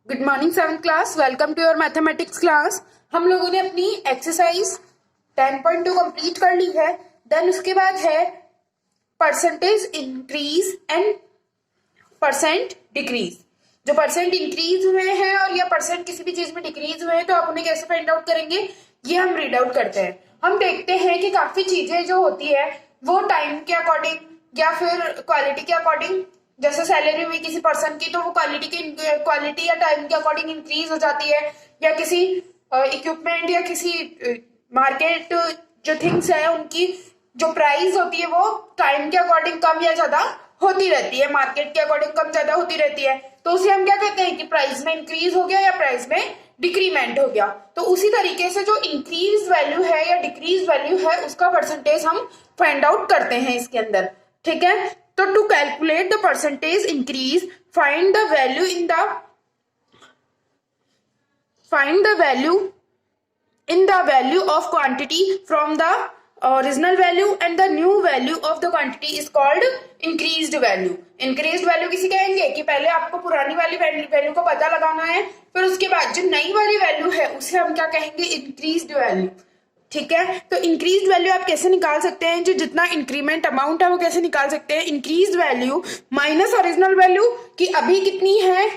Good morning seventh class, welcome to your mathematics class. हम लोगों ने अपनी एक्सरसाइज 10.2 कंप्लीट कर ली है। देन उसके बाद है percentage increase and percent decrease. जो परसेंट इंक्रीज हुए हैं और या परसेंट किसी भी चीज में डिक्रीज हुए हैं तो आप उन्हें कैसे फाइंड आउट करेंगे, ये हम रीड आउट करते हैं। हम देखते हैं कि काफी चीजें जो होती है वो टाइम के अकॉर्डिंग या फिर क्वालिटी के अकॉर्डिंग, जैसे सैलरी हुई किसी पर्सन की तो वो क्वालिटी या टाइम के अकॉर्डिंग इंक्रीज हो जाती है, या किसी इक्विपमेंट या किसी मार्केट जो थिंग्स है उनकी जो प्राइस होती है वो टाइम के अकॉर्डिंग कम या ज्यादा होती रहती है, मार्केट के अकॉर्डिंग कम ज्यादा होती रहती है। तो उसे हम क्या कहते हैं कि प्राइस में इंक्रीज हो गया या प्राइस में डिक्रीमेंट हो गया। तो उसी तरीके से जो इंक्रीज वैल्यू है या डिक्रीज वैल्यू है उसका परसेंटेज हम फाइंड आउट करते हैं इसके अंदर। ठीक है, तो to calculate the percentage increase find the value in the value of quantity from the original value, and the new value of the quantity is called increased value। increased value किसी कहेंगे कि पहले आपको पुरानी वाली वैल्यू को पता लगाना है, फिर उसके बाद जो नई वाली वैल्यू है उसे हम क्या कहेंगे, इंक्रीज्ड वैल्यू। ठीक है, तो इंक्रीज वैल्यू आप कैसे निकाल सकते हैं, जो जितना इंक्रीमेंट अमाउंट है वो कैसे निकाल सकते हैं, increase value minus original value कि अभी कितनी है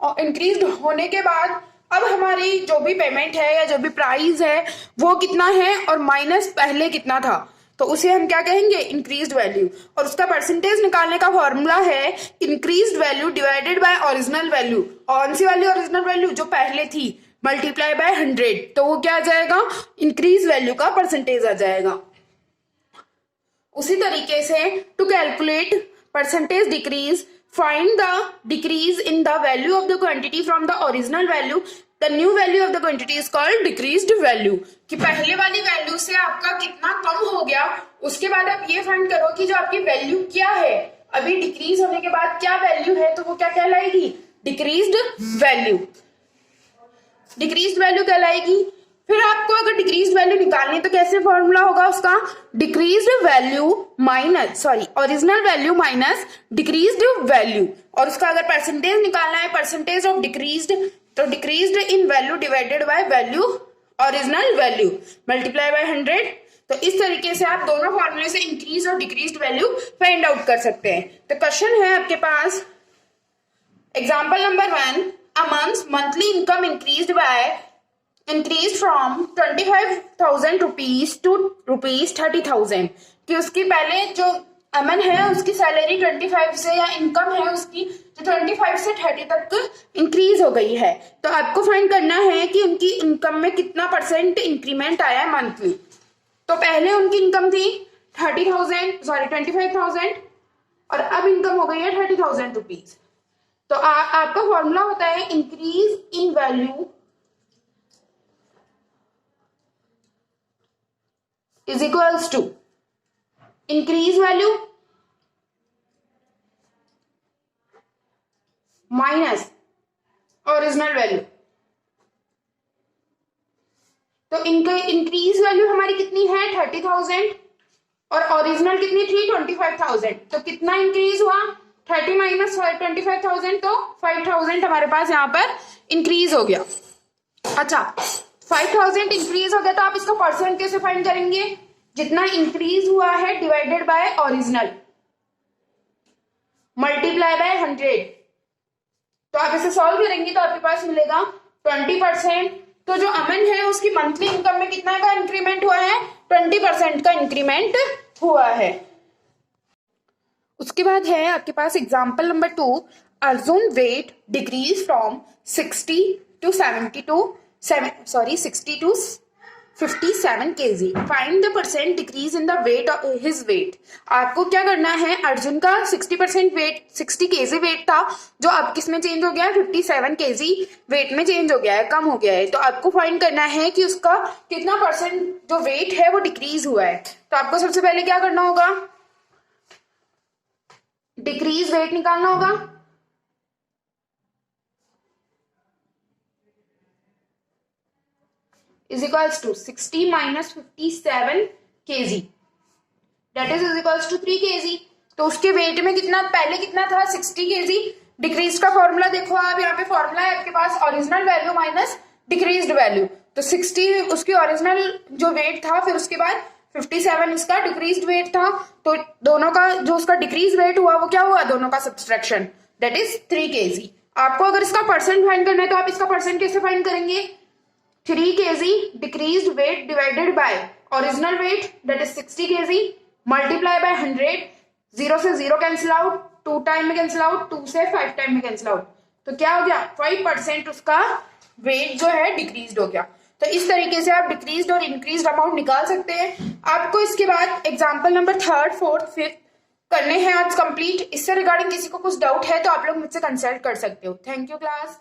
और इंक्रीज होने के बाद अब हमारी जो भी पेमेंट है या जो भी प्राइस है वो कितना है और माइनस पहले कितना था, तो उसे हम क्या कहेंगे, इंक्रीज्ड वैल्यू। और उसका परसेंटेज निकालने का फॉर्मूला है increased value divided by original value. कौन सी वाली ओरिजिनल वैल्यू, जो पहले थी, मल्टीप्लाई बाय 100, तो वो क्या आ जाएगा, इंक्रीज वैल्यू का परसेंटेज आ जाएगा। उसी तरीके से to calculate percentage decrease find the decrease in the value of the quantity from the original value, the new value of the quantity is called decreased value. कि पहले वाली वैल्यू से आपका कितना कम हो गया, उसके बाद आप ये फाइंड करो कि जो आपकी वैल्यू क्या है अभी डिक्रीज होने के बाद क्या वैल्यू है, तो वो क्या कहलाएगी, डिक्रीज्ड वैल्यू। डिक्रीज्ड वैल्यू कहलाएगी। फिर आपको अगर डिक्रीज्ड वैल्यू निकालनी तो कैसे फॉर्मूला होगा उसका, decreased value minus original value minus decreased value. और उसका अगर परसेंटेज निकालना है, परसेंटेज ऑफ डिक्रीज्ड, तो decreased in value divided by value original value multiply by 100। तो इस तरीके से आप दोनों फॉर्मूले से इंक्रीज और डिक्रीज्ड वैल्यू फाइंड आउट कर सकते हैं। तो क्वेश्चन है आपके पास example number 1, a month's monthly income increased from 25,000 rupees to rupees 30,000। कि उसकी पहले जो अमन है उसकी सैलरी 25 से या इनकम है उसकी जो 25 से 30 तक इंक्रीज हो गई है। तो आपको फाइंड करना है कि उनकी इनकम में कितना परसेंट इंक्रीमेंट आया है मंथली। तो पहले उनकी इनकम थी 25,000 और अब इनकम हो गई है 30,000 रुपीज। तो आपका फॉर्मूला होता है increase in value is equals to increase value minus original value. तो इनका इंक्रीज वैल्यू हमारी कितनी है 30,000 और ओरिजिनल कितनी थी 25,000। तो कितना इंक्रीज हुआ, 30 माइनस 25,000, तो 5,000 हमारे पास यहाँ पर इंक्रीज हो गया। अच्छा, 5,000 इंक्रीज हो गया तो आप इसका परसेंट कैसे फाइंड करेंगे, जितना इंक्रीज हुआ है divided by original multiply by 100। तो आप इसे सॉल्व करेंगे तो आपके पास मिलेगा 20%। तो जो अमन है उसकी मंथली इनकम में कितना का इंक्रीमेंट हुआ है, 20% का इंक्रीमेंट हुआ है। उसके बाद है आपके पास example number 2, Arjun weight decreases from 60 to 57 kg। Find the percent decrease in the weight his weight. आपको क्या करना है, अर्जुन का 60% वेट 60 kg वेट था जो अब किस में चेंज हो गया है, 57 kg वेट में चेंज हो गया है, कम हो गया है। तो आपको फाइंड करना है कि उसका कितना परसेंट जो वेट है वो डिक्रीज हुआ है। तो आपको सबसे पहले क्या करना होगा, डिक्रीज वेट निकालना होगा। Is equals to 60 minus 57 kg, that is equals to 3 kg। तो उसके वेट में कितना, पहले कितना था 60 kg, डिक्रीज का फॉर्मूला देखो आप, यहाँ पे फॉर्मूला है आपके पास original value minus decreased value. तो 60 उसकी ओरिजिनल जो वेट था, फिर उसके बाद 57 इसका डिक्रीज्ड वेट था, तो दोनों का जो उसका डिक्रीज वेट हुआ वो क्या हुआ, दोनों का सब्सट्रैक्शन, दैट इज 3 kg। आपको अगर इसका परसेंट फाइंड करना है तो आप इसका परसेंट कैसे फाइंड करेंगे, 3 kg decreased weight divided by original wait that is 60 kg multiply by 100, 0 से 0 कैंसिल आउट, 2 टाइम में कैंसिल आउट, 2 से 5 टाइम में कैंसिल आउट, तो क्या हो गया 5% उसका वेट जो है डिक्रीज्ड हो गया। तो इस तरीके से आप डिक्रीज्ड और इंक्रीज्ड अमाउंट निकाल सकते हैं। आपको इसके बाद example number 3rd, 4th, 5th करने हैं आज कंप्लीट। इससे रिगार्डिंग किसी को कुछ डाउट है तो आप लोग मुझसे कंसल्ट कर सकते हो। Thank you class.